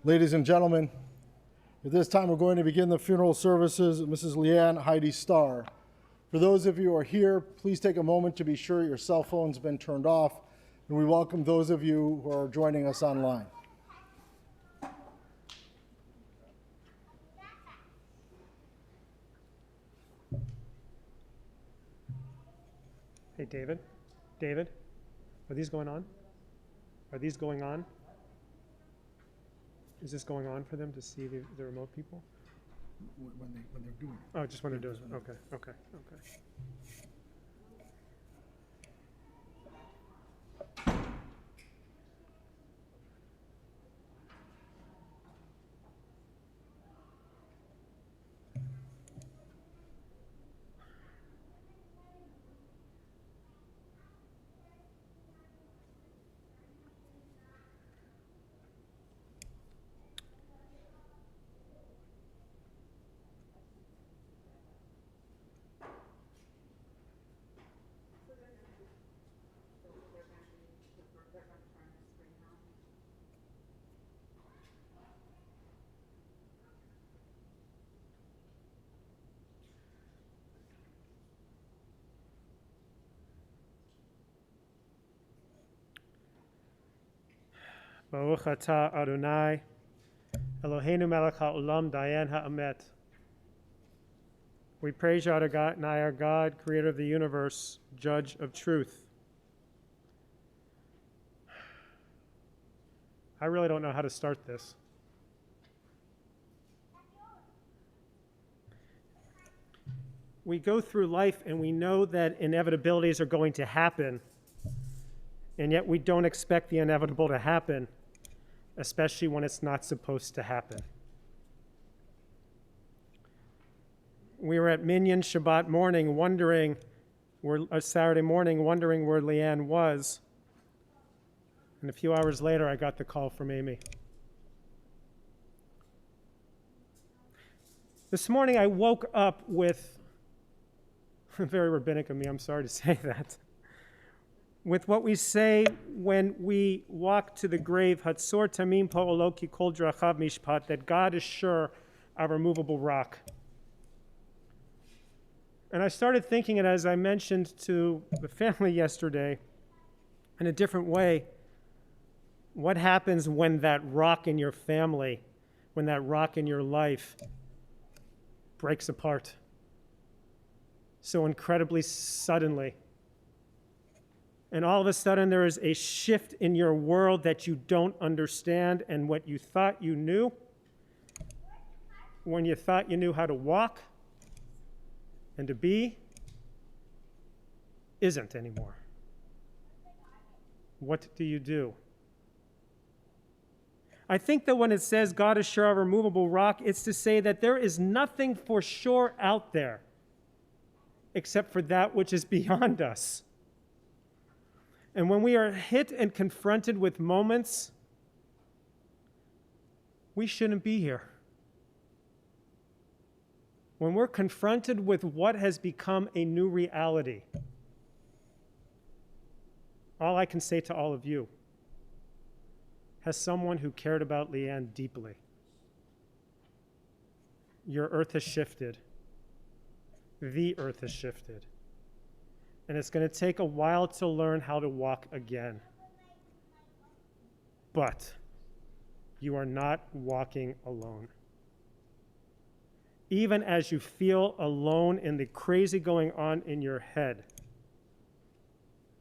Ladies and gentlemen, at this time we're going to begin the funeral services of Mrs. Leanne Heidi Starr. For those of you who are here, please take a moment to be sure your cell phone's been turned off, and we welcome those of you who are joining us online. Hey, David? David? Are these going on? Are these going on? Is this going on for them to see the remote people? When they're doing it. Oh, just when they're doing it. Okay. Baruch atah Adonai, Eloheinu melech ha'olam, dayan ha'amet. We praise you, Adonai, our God, creator of the universe, judge of truth. I really don't know how to start this. We go through life and we know that inevitabilities are going to happen, and yet we don't expect the inevitable to happen, especially when it's not supposed to happen. We were at Minyan Shabbat morning Saturday morning wondering where Leanne was, and a few hours later I got the call from Amy. This morning I woke up with, very rabbinic of me, I'm sorry to say that, with what we say when we walk to the grave, Hatzor Tamim Po'olo Ki Kol Drachav Mishpat, that God is sure, our immovable rock. And I started thinking it, as I mentioned to the family yesterday, in a different way. What happens when that rock in your family, when that rock in your life breaks apart so incredibly suddenly? And all of a sudden there is a shift in your world that you don't understand, and what you thought you knew, when you thought you knew how to walk and to be, isn't anymore. What do you do? I think that when it says God is sure our immovable rock, it's to say that there is nothing for sure out there except for that which is beyond us. And when we are hit and confronted with moments, we shouldn't be here. When we're confronted with what has become a new reality, all I can say to all of you, as someone who cared about Leanne deeply, your earth has shifted. The earth has shifted. And it's going to take a while to learn how to walk again. But you are not walking alone. Even as you feel alone in the crazy going on in your head,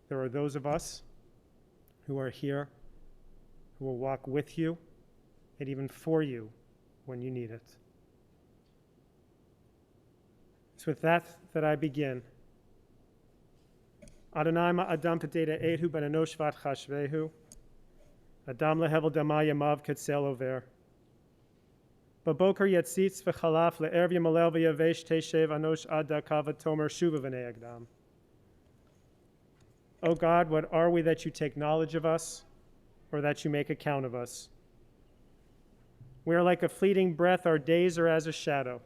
there are those of us who are here who will walk with you and even for you when you need it. It's with that I begin. Adonai ma adam pededa ehu ben enosh vat chashvehu. Adam lehevel dama yamav ketzel over. Baboker yetzitz v'chalaf le'erv yamalel v'yavesh teshev anosh ad dakav v'tomer shuva v'nei agdam. O God, what are we that you take knowledge of us, or that you make account of us? We are like a fleeting breath, our days are as a shadow.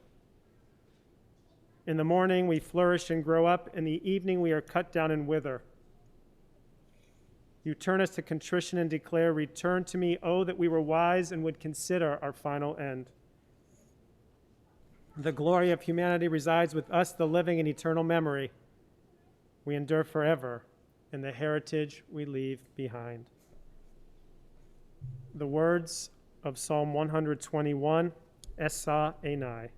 In the morning we flourish and grow up, in the evening we are cut down and wither. You turn us to contrition and declare, return to me, oh, that we were wise and would consider our final end. The glory of humanity resides with us, the living in eternal memory. We endure forever in the heritage we leave behind. The words of Psalm 121, Esa Enai.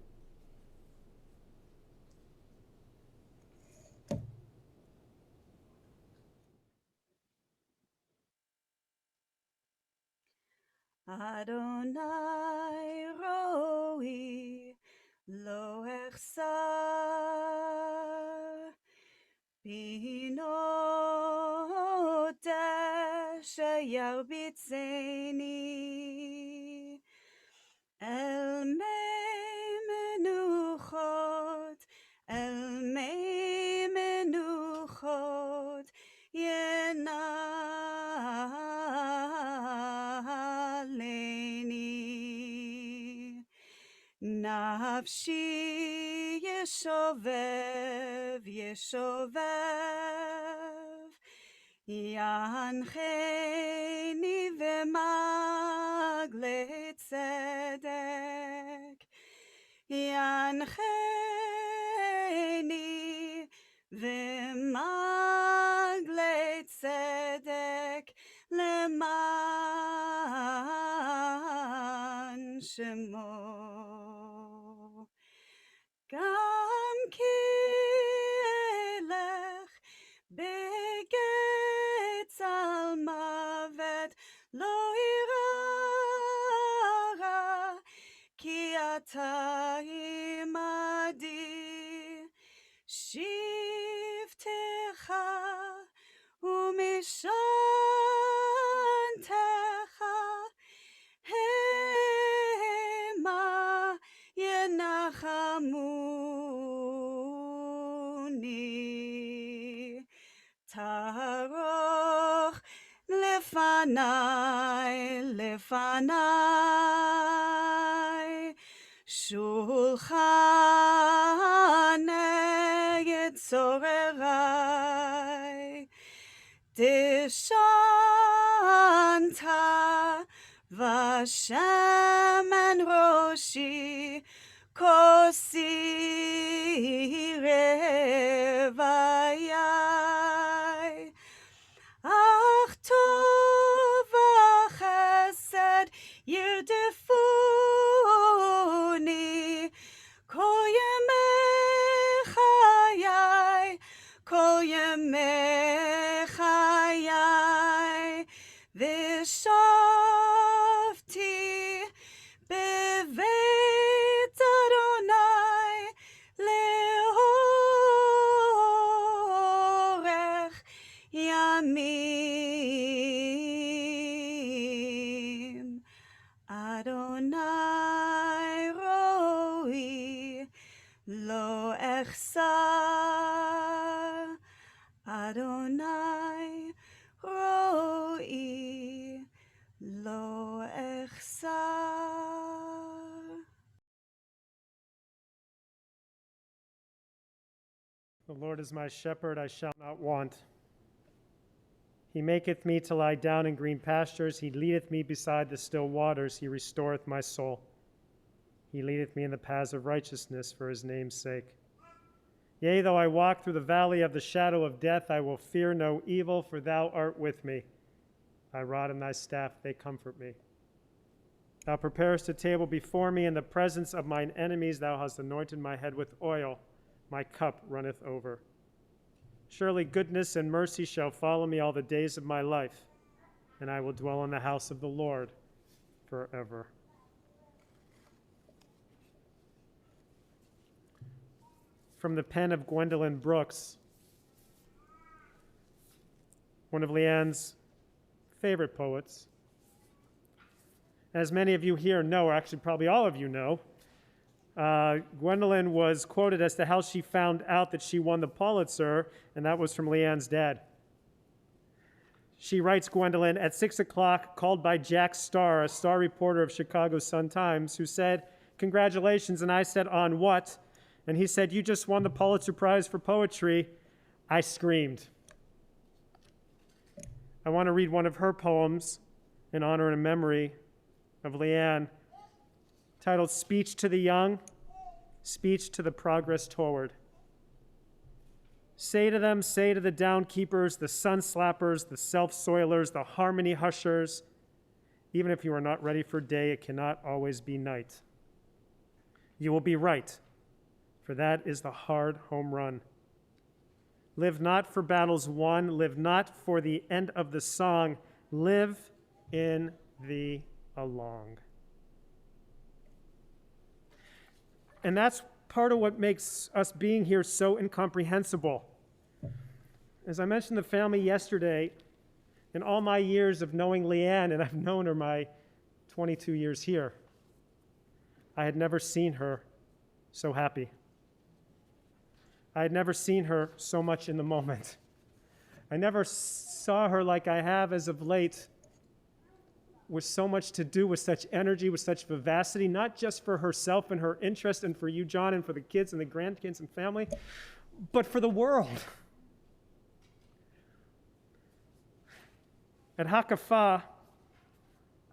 Adonai roi lo echsa bino sheyarbitzeni el mei menuchot yenaleni nafshi yeshovev yancheni v'magle tzedek yancheni v'magle tzedek leman shemo gam kilech begetz al mavet lo irara ki ata imadi shivtecha umishantecha hema yenachamuni taroch lefanai shulchan yetzorerai deshanta vashem and roshi kosi revayai ach tov v'chesed yirdefuni kol yemei chayai v'shavti beveit Adonai leorech yamim Adonai roi lo echsa Adonai roi lo echsa. The Lord is my shepherd, I shall not want. He maketh me to lie down in green pastures. He leadeth me beside the still waters. He restoreth my soul. He leadeth me in the paths of righteousness for his name's sake. Yea, though I walk through the valley of the shadow of death, I will fear no evil, for thou art with me. Thy rod and thy staff, they comfort me. Thou preparest a table before me in the presence of mine enemies. Thou hast anointed my head with oil. My cup runneth over. Surely goodness and mercy shall follow me all the days of my life, and I will dwell in the house of the Lord forever. From the pen of Gwendolyn Brooks, one of Leanne's favorite poets. As many of you here know, or actually probably all of you know, Gwendolyn was quoted as to how she found out that she won the Pulitzer, and that was from Leanne's dad. She writes, Gwendolyn, at 6 o'clock, called by Jack Starr, a star reporter of Chicago Sun-Times, who said, congratulations, and I said, on what? And he said, you just won the Pulitzer Prize for poetry. I screamed. I want to read one of her poems in honor and memory of Leanne, titled Speech to the Young, Speech to the Progress Toward. Say to them, say to the downkeepers, the sun slappers, the self-soilers, the harmony hushers, even if you are not ready for day, it cannot always be night. You will be right, for that is the hard home run. Live not for battles won, live not for the end of the song, live in the along. And that's part of what makes us being here so incomprehensible. As I mentioned the family yesterday, in all my years of knowing Leanne, and I've known her my 22 years here, I had never seen her so happy. I had never seen her so much in the moment. I never saw her like I have as of late, with so much to do, with such energy, with such vivacity, not just for herself and her interest and for you, John, and for the kids and the grandkids and family, but for the world. At Hakafah,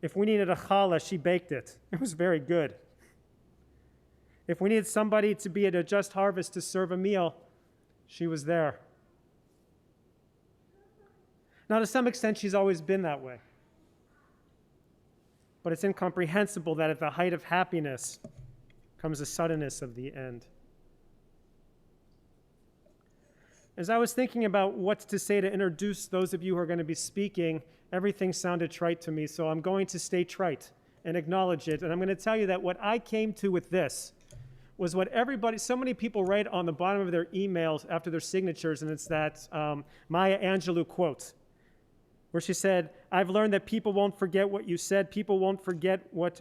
if we needed a challah, she baked it. It was very good. If we needed somebody to be at a Just Harvest to serve a meal, she was there. Now, to some extent, she's always been that way. But it's incomprehensible that at the height of happiness comes the suddenness of the end. As I was thinking about what to say to introduce those of you who are going to be speaking, everything sounded trite to me, so I'm going to stay trite and acknowledge it. And I'm going to tell you that what I came to with this was what so many people write on the bottom of their emails after their signatures, and it's that Maya Angelou quote, where she said, I've learned that people won't forget what you said, people will forget what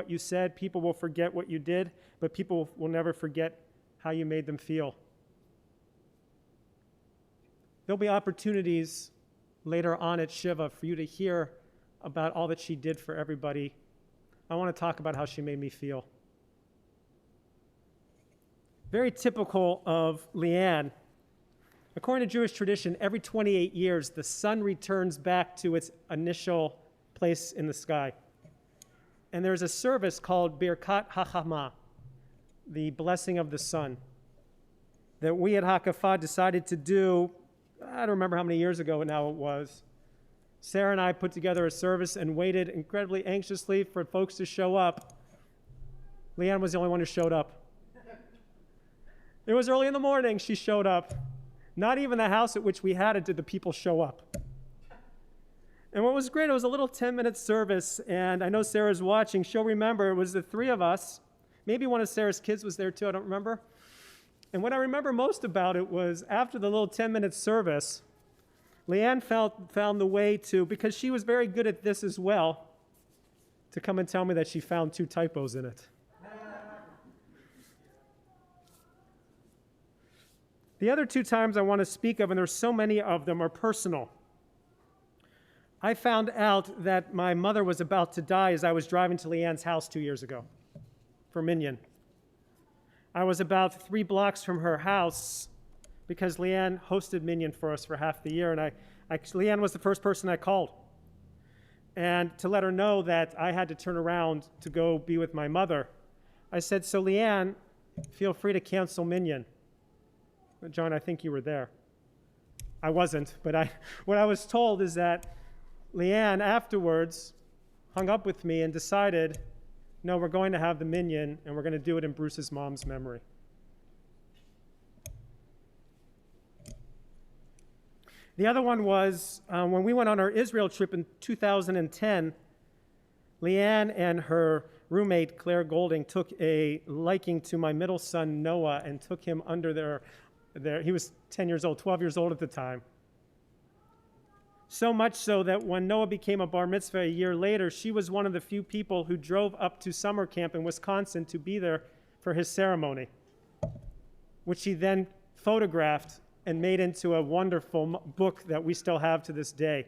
you said, people will forget what you did, but people will never forget how you made them feel. There'll be opportunities later on at Shiva for you to hear about all that she did for everybody. I want to talk about how she made me feel. Very typical of Leanne. According to Jewish tradition, every 28 years, the sun returns back to its initial place in the sky. And there's a service called Birkat HaChama, the blessing of the sun, that we at Hakafah decided to do, I don't remember how many years ago now it was. Sarah and I put together a service and waited incredibly anxiously for folks to show up. Leanne was the only one who showed up. It was early in the morning, she showed up. Not even the house at which we had it did the people show up. And what was great, it was a little 10-minute service, and I know Sarah's watching. She'll remember it was the three of us. Maybe one of Sarah's kids was there too, I don't remember. And what I remember most about it was after the little 10-minute service, Leanne found the way to, because she was very good at this as well, to come and tell me that she found 2 typos in it. The other 2 times I want to speak of, and there's so many of them, are personal. I found out that my mother was about to die as I was driving to Leanne's house 2 years ago for Minyan. I was about 3 blocks from her house because Leanne hosted Minyan for us for half the year, and Leanne was the first person I called. And to let her know that I had to turn around to go be with my mother, I said, so Leanne, feel free to cancel Minyan. John, I think you were there. I wasn't, but what I was told is that Leanne afterwards hung up with me and decided, no, we're going to have the Minyan, and we're going to do it in Bruce's mom's memory. The other one was when we went on our Israel trip in 2010, Leanne and her roommate, Claire Golding, took a liking to my middle son, Noah, and took him under their he was 10 years old, 12 years old at the time. So much so that when Noah became a bar mitzvah a year later, she was one of the few people who drove up to summer camp in Wisconsin to be there for his ceremony, which she then photographed and made into a wonderful book that we still have to this day.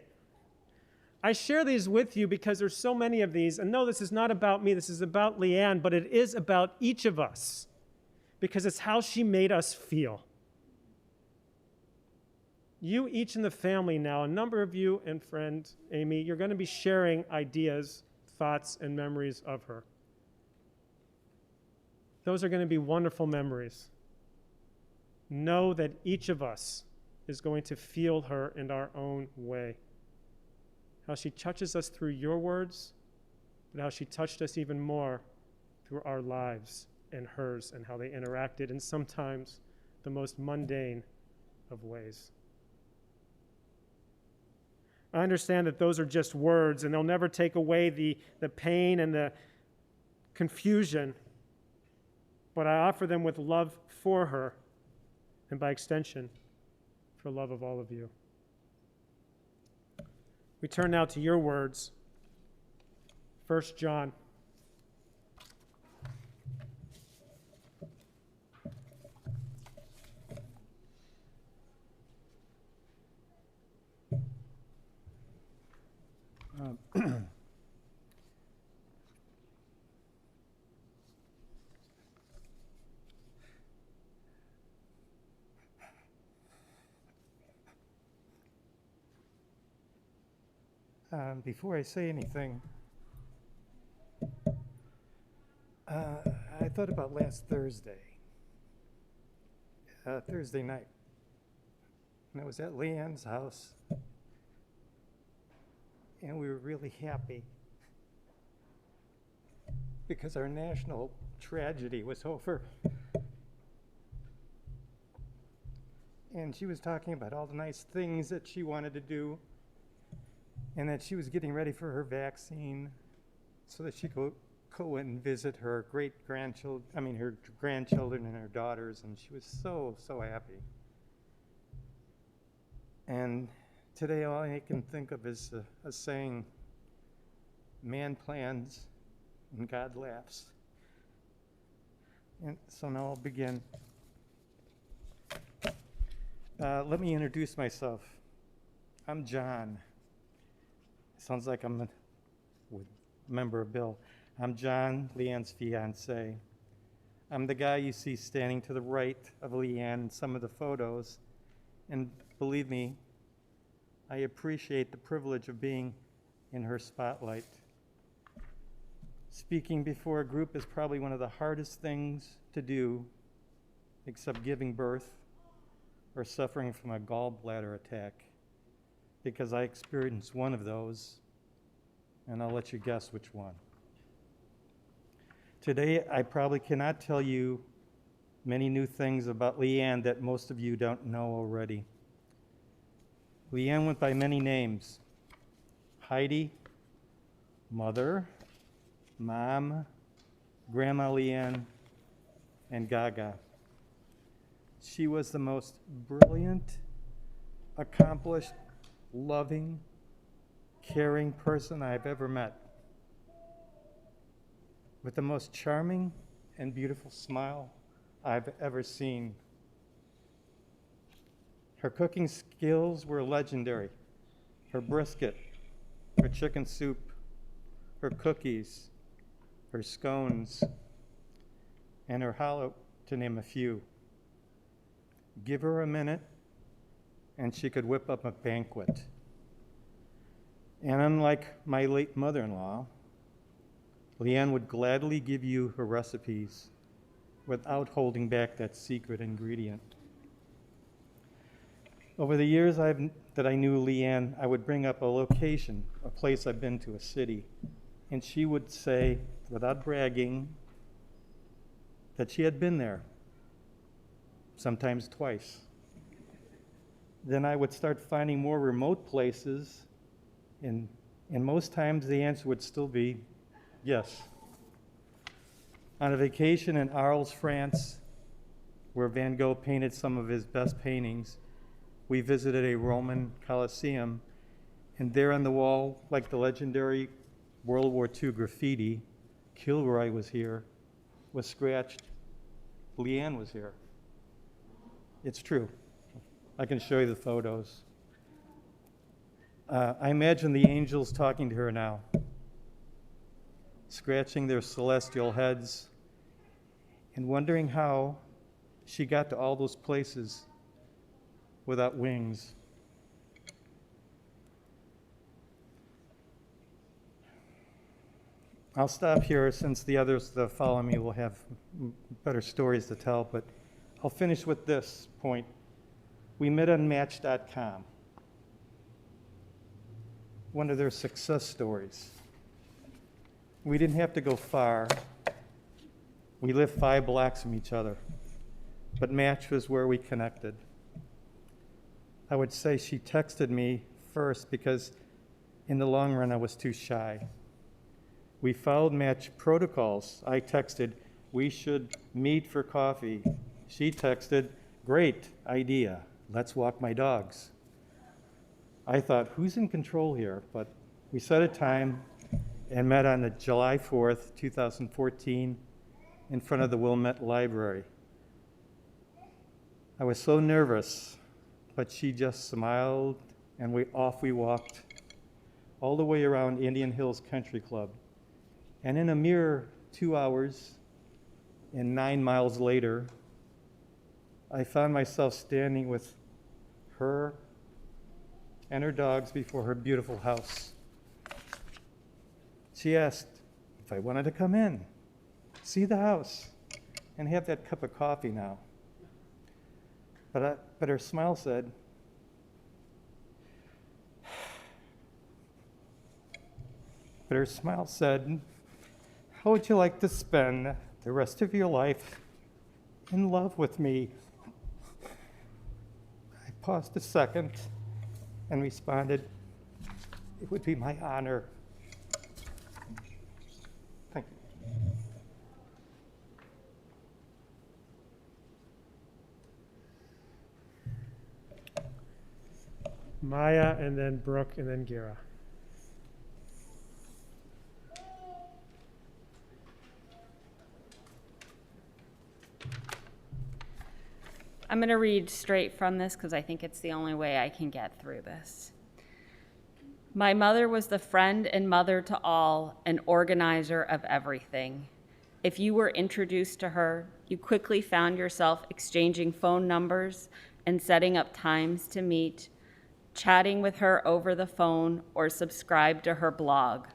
I share these with you because there's so many of these, and no, this is not about me, this is about Leanne, but it is about each of us because it's how she made us feel. You each in the family now, a number of you and friend Amy, you're going to be sharing ideas, thoughts, and memories of her. Those are going to be wonderful memories. Know that each of us is going to feel her in our own way. How she touches us through your words, but how she touched us even more through our lives and hers, and how they interacted in sometimes the most mundane of ways. I understand that those are just words, and they'll never take away the pain and the confusion, but I offer them with love for her, and by extension, for love of all of you. We turn now to your words. 1 John. Before I say anything, I thought about last Thursday night, and I was at Leanne's house, and we were really happy because our national tragedy was over. And she was talking about all the nice things that she wanted to do, and that she was getting ready for her vaccine so that she could go and visit her her grandchildren and her daughters, and she was so happy. And today all I can think of is a saying, man plans and God laughs. And so now I'll begin. Let me introduce myself. I'm John. Sounds like I'm a member of Bill. I'm John, Leanne's fiancé. I'm the guy you see standing to the right of Leanne in some of the photos. And believe me, I appreciate the privilege of being in her spotlight. Speaking before a group is probably one of the hardest things to do, except giving birth or suffering from a gallbladder attack, because I experienced one of those, and I'll let you guess which one. Today, I probably cannot tell you many new things about Leanne that most of you don't know already. Leanne went by many names: Heidi, Mother, Mom, Grandma Leanne, and Gaga. She was the most brilliant, accomplished, loving, caring person I've ever met, with the most charming and beautiful smile I've ever seen. Her cooking skills were legendary. Her brisket, her chicken soup, her cookies, her scones, and her challah, to name a few. Give her a minute, and she could whip up a banquet. And unlike my late mother-in-law, Leanne would gladly give you her recipes without holding back that secret ingredient. Over the years that I knew Leanne, I would bring up a location, a place I've been to, a city, and she would say, without bragging, that she had been there, sometimes twice. Then I would start finding more remote places, and most times the answer would still be yes. On a vacation in Arles, France, where Van Gogh painted some of his best paintings, we visited a Roman Colosseum, and there on the wall, like the legendary World War II graffiti, Kilroy was here, was scratched, Leanne was here. It's true. I can show you the photos. I imagine the angels talking to her now, scratching their celestial heads and wondering how she got to all those places without wings. I'll stop here since the others that follow me will have better stories to tell, but I'll finish with this point. We met on Match.com, one of their success stories. We didn't have to go far. We lived 5 blocks from each other, but Match was where we connected. I would say she texted me first because in the long run I was too shy. We followed Match protocols. I texted, we should meet for coffee. She texted, great idea, let's walk my dogs. I thought, who's in control here? But we set a time and met on the July 4th, 2014, in front of the Wilmette Library. I was so nervous, but she just smiled, and off we walked, all the way around Indian Hills Country Club. And in a mere 2 hours and 9 miles later, I found myself standing with her and her dogs before her beautiful house. She asked if I wanted to come in, see the house, and have that cup of coffee now. But her smile said, how would you like to spend the rest of your life in love with me? I paused a second and responded, it would be my honor. Thank you. Maya, and then Brooke, and then Gira. I'm going to read straight from this because I think it's the only way I can get through this. My mother was the friend and mother to all, an organizer of everything. If you were introduced to her, you quickly found yourself exchanging phone numbers and setting up times to meet, chatting with her over the phone or subscribe to her blog,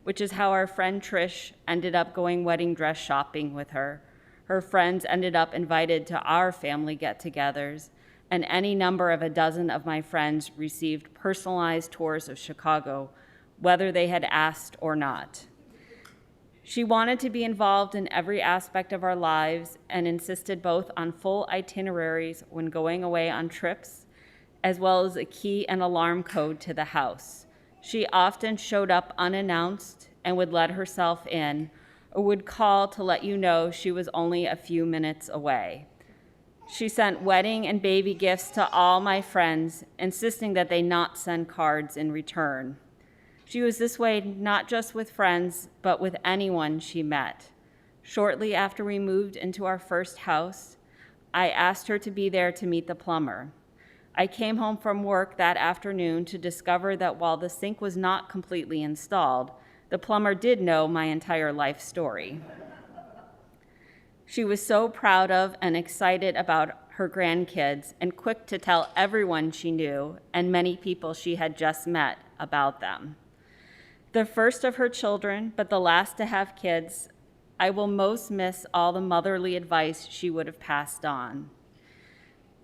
which is how our friend Trish ended up going wedding dress shopping with her. Her friends ended up invited to our family get-togethers, and any number of a dozen of my friends received personalized tours of Chicago, whether they had asked or not. She wanted to be involved in every aspect of our lives and insisted both on full itineraries when going away on trips, as well as a key and alarm code to the house. She often showed up unannounced and would let herself in, or would call to let you know she was only a few minutes away. She sent wedding and baby gifts to all my friends, insisting that they not send cards in return. She was this way not just with friends, but with anyone she met. Shortly after we moved into our first house, I asked her to be there to meet the plumber. I came home from work that afternoon to discover that while the sink was not completely installed, the plumber did know my entire life story. She was so proud of and excited about her grandkids and quick to tell everyone she knew and many people she had just met about them. The first of her children, but the last to have kids, I will most miss all the motherly advice she would have passed on.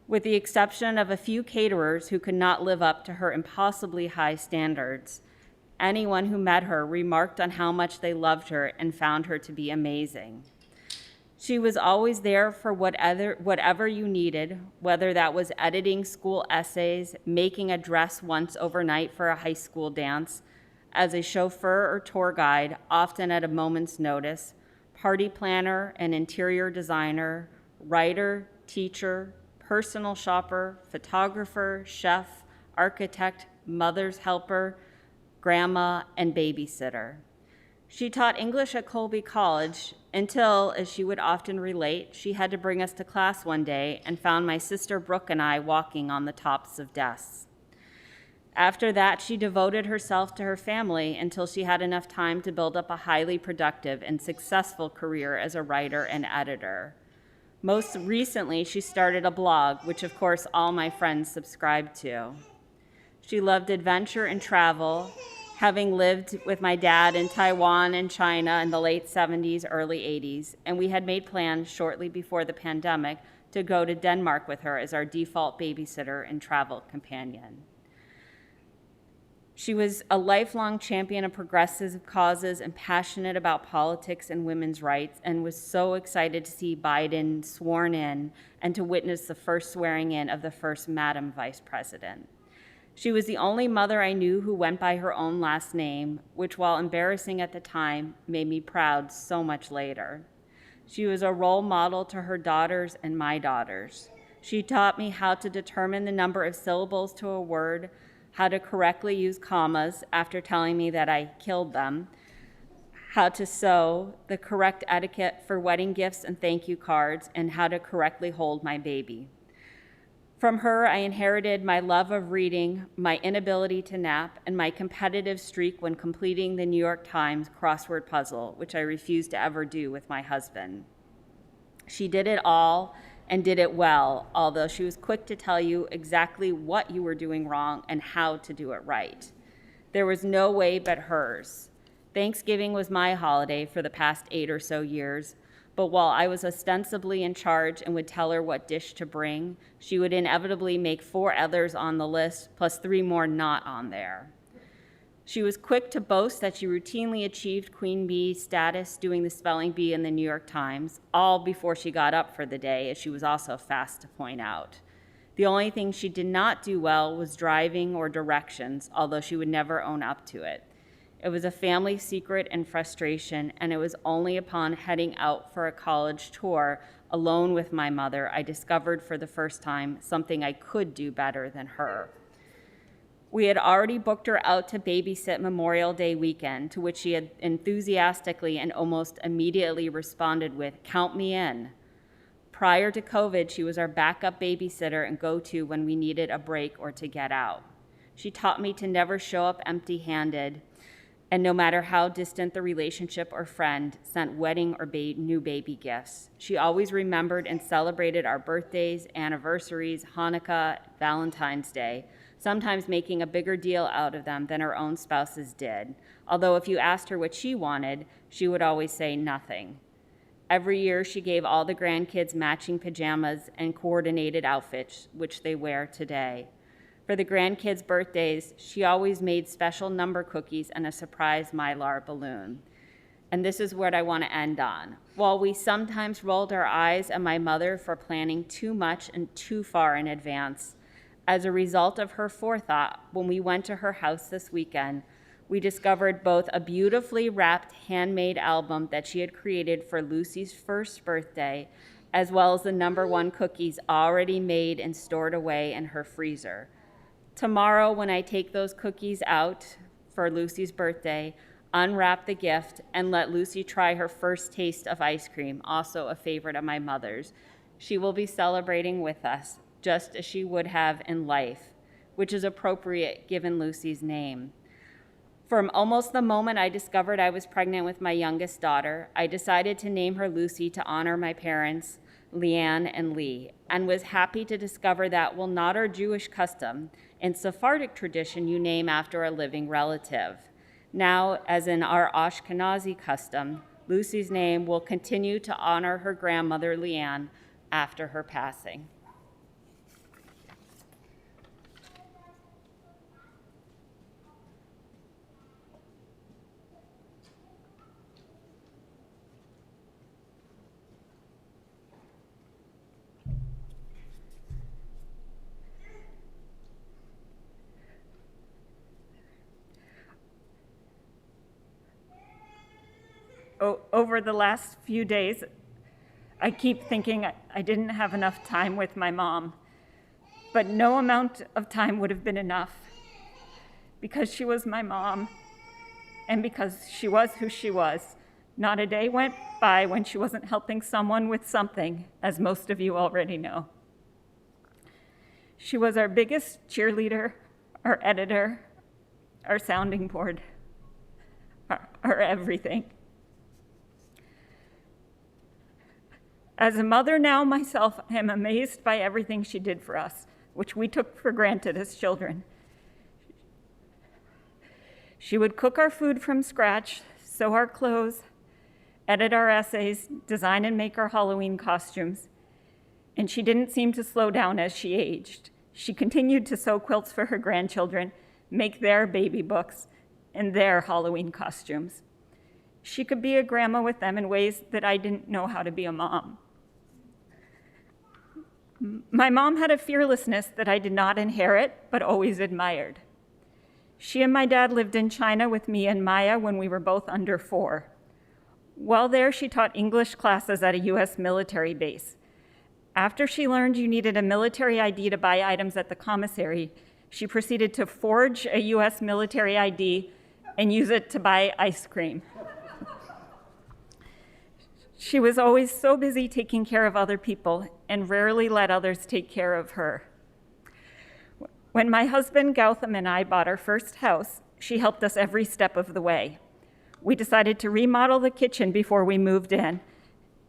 With the exception of a few caterers who could not live up to her impossibly high standards, anyone who met her remarked on how much they loved her and found her to be amazing. She was always there for whatever you needed, whether that was editing school essays, making a dress once overnight for a high school dance, as a chauffeur or tour guide, often at a moment's notice, party planner and interior designer, writer, teacher, personal shopper, photographer, chef, architect, mother's helper, grandma, and babysitter. She taught English at Colby College until, as she would often relate, she had to bring us to class one day and found my sister Brooke and I walking on the tops of desks. After that, she devoted herself to her family until she had enough time to build up a highly productive and successful career as a writer and editor. Most recently, she started a blog, which of course all my friends subscribed to. She loved adventure and travel, having lived with my dad in Taiwan and China in the late 70s, early 80s, and we had made plans shortly before the pandemic to go to Denmark with her as our default babysitter and travel companion. She was a lifelong champion of progressive causes and passionate about politics and women's rights, and was so excited to see Biden sworn in and to witness the first swearing in of the first Madam Vice President. She was the only mother I knew who went by her own last name, which, while embarrassing at the time, made me proud so much later. She was a role model to her daughters and my daughters. She taught me how to determine the number of syllables to a word, how to correctly use commas after telling me that I killed them, how to sew, the correct etiquette for wedding gifts and thank you cards, and how to correctly hold my baby. From her, I inherited my love of reading, my inability to nap, and my competitive streak when completing the New York Times crossword puzzle, which I refused to ever do with my husband. She did it all and did it well, although she was quick to tell you exactly what you were doing wrong and how to do it right. There was no way but hers. Thanksgiving was my holiday for the past 8 or so years, but while I was ostensibly in charge and would tell her what dish to bring, she would inevitably make 4 others on the list, plus 3 more not on there. She was quick to boast that she routinely achieved Queen Bee status doing the spelling bee in the New York Times, all before she got up for the day, as she was also fast to point out. The only thing she did not do well was driving or directions, although she would never own up to it. It was a family secret and frustration, and it was only upon heading out for a college tour alone with my mother I discovered for the first time something I could do better than her. We had already booked her out to babysit Memorial Day weekend, to which she had enthusiastically and almost immediately responded with, "Count me in." Prior to COVID, she was our backup babysitter and go-to when we needed a break or to get out. She taught me to never show up empty-handed, and no matter how distant the relationship or friend, sent wedding or new baby gifts. She always remembered and celebrated our birthdays, anniversaries, Hanukkah, Valentine's Day, sometimes making a bigger deal out of them than her own spouses did. Although if you asked her what she wanted, she would always say nothing. Every year, she gave all the grandkids matching pajamas and coordinated outfits, which they wear today. For the grandkids' birthdays, she always made special number cookies and a surprise Mylar balloon. And this is what I want to end on. While we sometimes rolled our eyes at my mother for planning too much and too far in advance, as a result of her forethought, when we went to her house this weekend, we discovered both a beautifully wrapped handmade album that she had created for Lucy's first birthday, as well as the #1 cookies already made and stored away in her freezer. Tomorrow, when I take those cookies out for Lucy's birthday, unwrap the gift, and let Lucy try her first taste of ice cream, also a favorite of my mother's, she will be celebrating with us, just as she would have in life, which is appropriate given Lucy's name. From almost the moment I discovered I was pregnant with my youngest daughter, I decided to name her Lucy to honor my parents, Leanne and Lee, and was happy to discover that, while not our Jewish custom, in Sephardic tradition, you name after a living relative. Now, as in our Ashkenazi custom, Lucy's name will continue to honor her grandmother, Leanne, after her passing. Over the last few days, I keep thinking I didn't have enough time with my mom, but no amount of time would have been enough, because she was my mom, and because she was who she was. Not a day went by when she wasn't helping someone with something, as most of you already know. She was our biggest cheerleader, our editor, our sounding board, our everything. As a mother now myself, I am amazed by everything she did for us, which we took for granted as children. She would cook our food from scratch, sew our clothes, edit our essays, design and make our Halloween costumes. And she didn't seem to slow down as she aged. She continued to sew quilts for her grandchildren, make their baby books, and their Halloween costumes. She could be a grandma with them in ways that I didn't know how to be a mom. My mom had a fearlessness that I did not inherit, but always admired. She and my dad lived in China with me and Maya when we were both under 4. While there, she taught English classes at a US military base. After she learned you needed a military ID to buy items at the commissary, she proceeded to forge a US military ID and use it to buy ice cream. She was always so busy taking care of other people and rarely let others take care of her. When my husband Gautam and I bought our first house, she helped us every step of the way. We decided to remodel the kitchen before we moved in,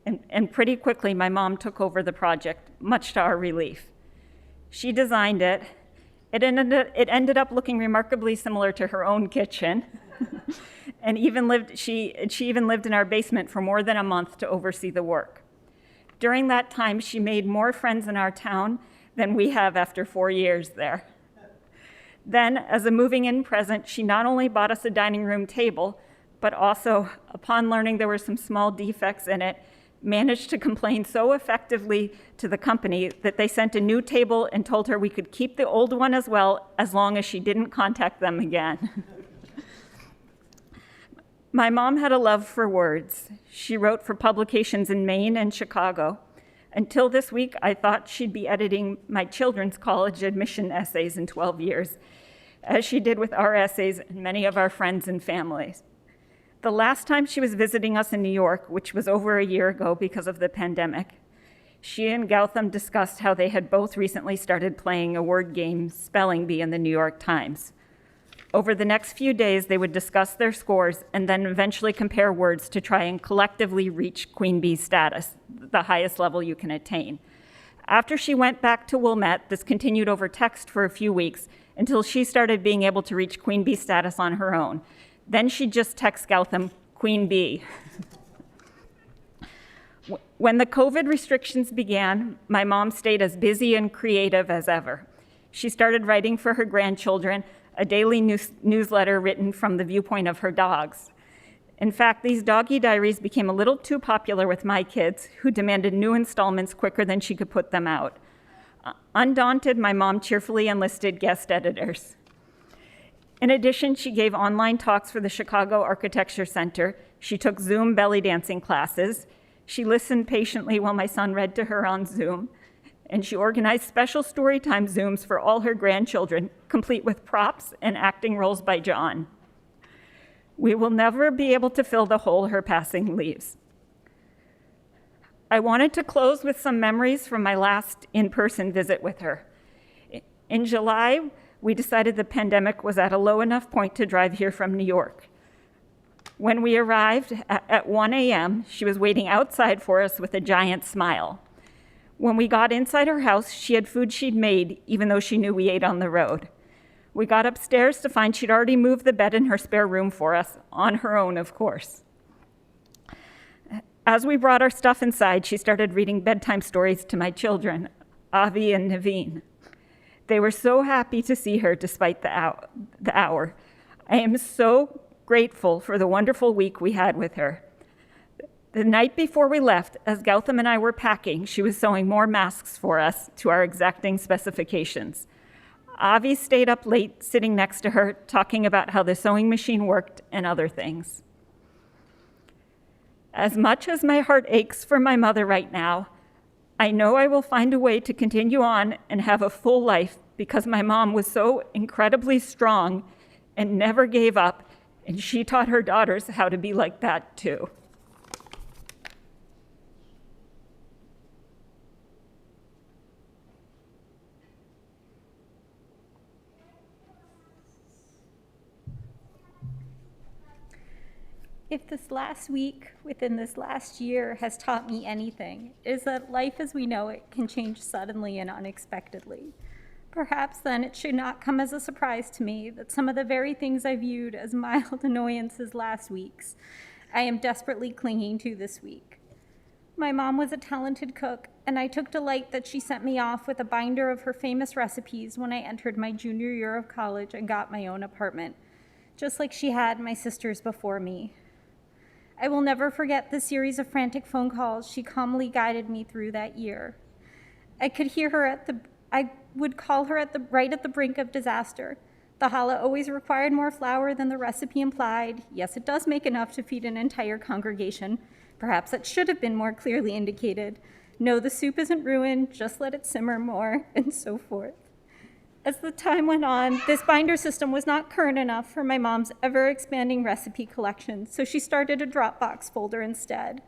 and pretty quickly my mom took over the project, much to our relief. She designed it. It ended up looking remarkably similar to her own kitchen, and she even lived in our basement for more than a month to oversee the work. During that time, she made more friends in our town than we have after 4 years there. Then, as a moving-in present, she not only bought us a dining room table, but also, upon learning there were some small defects in it, managed to complain so effectively to the company that they sent a new table and told her we could keep the old one as well, as long as she didn't contact them again. My mom had a love for words. She wrote for publications in Maine and Chicago. Until this week, I thought she'd be editing my children's college admission essays in 12 years, as she did with our essays and many of our friends and families. The last time she was visiting us in New York, which was over a year ago because of the pandemic, she and Gautam discussed how they had both recently started playing a word game, Spelling Bee, in the New York Times. Over the next few days, they would discuss their scores and then eventually compare words to try and collectively reach Queen Bee status, the highest level you can attain. After she went back to Wilmette, this continued over text for a few weeks until she started being able to reach Queen Bee status on her own. Then she'd just text Gautam, Queen Bee. When the COVID restrictions began, my mom stayed as busy and creative as ever. She started writing for her grandchildren, a daily newsletter written from the viewpoint of her dogs. In fact, these doggy diaries became a little too popular with my kids, who demanded new installments quicker than she could put them out. Undaunted, my mom cheerfully enlisted guest editors. In addition, she gave online talks for the Chicago Architecture Center. She took Zoom belly dancing classes. She listened patiently while my son read to her on Zoom. And she organized special storytime Zooms for all her grandchildren, complete with props and acting roles by John. We will never be able to fill the hole her passing leaves. I wanted to close with some memories from my last in-person visit with her. In July, we decided the pandemic was at a low enough point to drive here from New York. When we arrived at 1 a.m., she was waiting outside for us with a giant smile. When we got inside her house, she had food she'd made, even though she knew we ate on the road. We got upstairs to find she'd already moved the bed in her spare room for us, on her own, of course. As we brought our stuff inside, she started reading bedtime stories to my children, Avi and Naveen. They were so happy to see her despite the hour. I am so grateful for the wonderful week we had with her. The night before we left, as Gautam and I were packing, she was sewing more masks for us to our exacting specifications. Avi stayed up late, sitting next to her, talking about how the sewing machine worked and other things. As much as my heart aches for my mother right now, I know I will find a way to continue on and have a full life because my mom was so incredibly strong and never gave up, and she taught her daughters how to be like that too. If this last week, within this last year, has taught me anything, is that life as we know it can change suddenly and unexpectedly. Perhaps then it should not come as a surprise to me that some of the very things I viewed as mild annoyances last week's, I am desperately clinging to this week. My mom was a talented cook, and I took delight that she sent me off with a binder of her famous recipes when I entered my junior year of college and got my own apartment, just like she had my sisters before me. I will never forget the series of frantic phone calls she calmly guided me through that year. I would call her right at the brink of disaster. The challah always required more flour than the recipe implied. Yes, it does make enough to feed an entire congregation. Perhaps that should have been more clearly indicated. No, the soup isn't ruined, just let it simmer more, and so forth. As the time went on, this binder system was not current enough for my mom's ever-expanding recipe collection, so she started a Dropbox folder instead.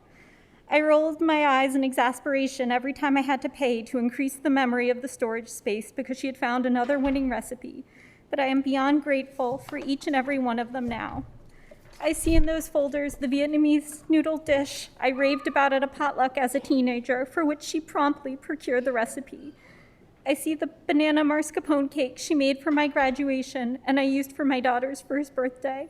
I rolled my eyes in exasperation every time I had to pay to increase the memory of the storage space because she had found another winning recipe, but I am beyond grateful for each and every one of them now. I see in those folders the Vietnamese noodle dish I raved about at a potluck as a teenager, for which she promptly procured the recipe. I see the banana mascarpone cake she made for my graduation and I used for my daughter's first birthday.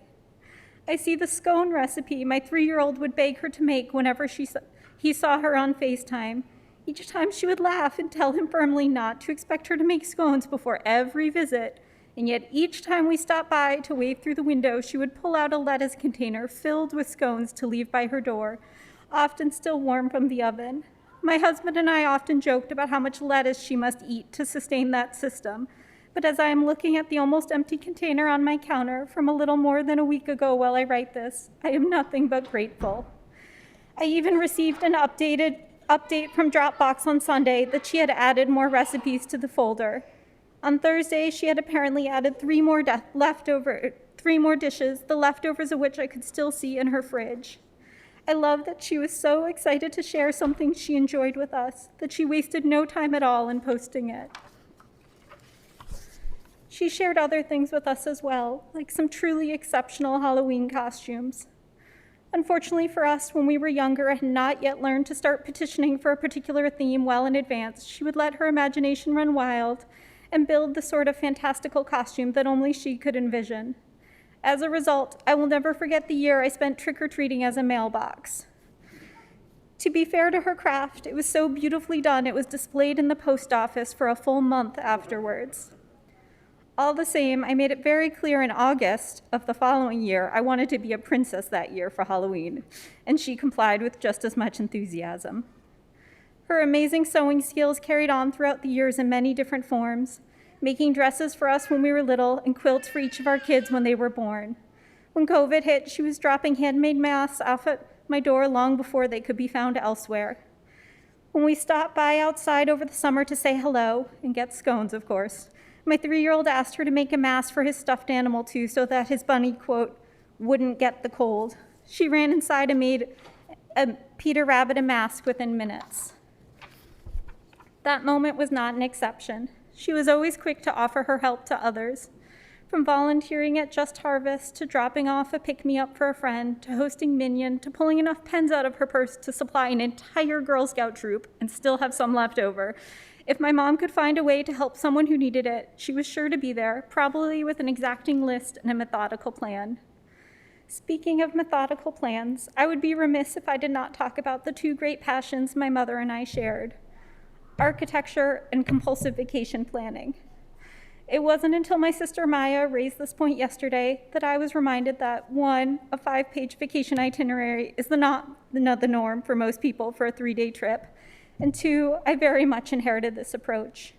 I see the scone recipe my 3-year-old would beg her to make whenever he saw her on FaceTime. Each time she would laugh and tell him firmly not to expect her to make scones before every visit, and yet each time we stopped by to wave through the window, she would pull out a lettuce container filled with scones to leave by her door, often still warm from the oven. My husband and I often joked about how much lettuce she must eat to sustain that system, but as I am looking at the almost empty container on my counter from a little more than a week ago while I write this, I am nothing but grateful. I even received an update from Dropbox on Sunday that she had added more recipes to the folder. On Thursday, she had apparently added 3 more dishes, the leftovers of which I could still see in her fridge. I love that she was so excited to share something she enjoyed with us, that she wasted no time at all in posting it. She shared other things with us as well, like some truly exceptional Halloween costumes. Unfortunately for us, when we were younger and had not yet learned to start petitioning for a particular theme well in advance, she would let her imagination run wild and build the sort of fantastical costume that only she could envision. As a result, I will never forget the year I spent trick-or-treating as a mailbox. To be fair to her craft, it was so beautifully done it was displayed in the post office for a full month afterwards. All the same, I made it very clear in August of the following year I wanted to be a princess that year for Halloween, and she complied with just as much enthusiasm. Her amazing sewing skills carried on throughout the years in many different forms, making dresses for us when we were little and quilts for each of our kids when they were born. When COVID hit, she was dropping handmade masks off at my door long before they could be found elsewhere. When we stopped by outside over the summer to say hello, and get scones, of course, my 3-year-old asked her to make a mask for his stuffed animal too so that his bunny, quote, wouldn't get the cold. She ran inside and made a Peter Rabbit a mask within minutes. That moment was not an exception. She was always quick to offer her help to others. From volunteering at Just Harvest, to dropping off a pick-me-up for a friend, to hosting Minion, to pulling enough pens out of her purse to supply an entire Girl Scout troop and still have some left over. If my mom could find a way to help someone who needed it, she was sure to be there, probably with an exacting list and a methodical plan. Speaking of methodical plans, I would be remiss if I did not talk about the 2 great passions my mother and I shared: architecture and compulsive vacation planning. It wasn't until my sister Maya raised this point yesterday that I was reminded that 1, a 5-page vacation itinerary is not the norm for most people for a 3-day trip, and 2, I very much inherited this approach.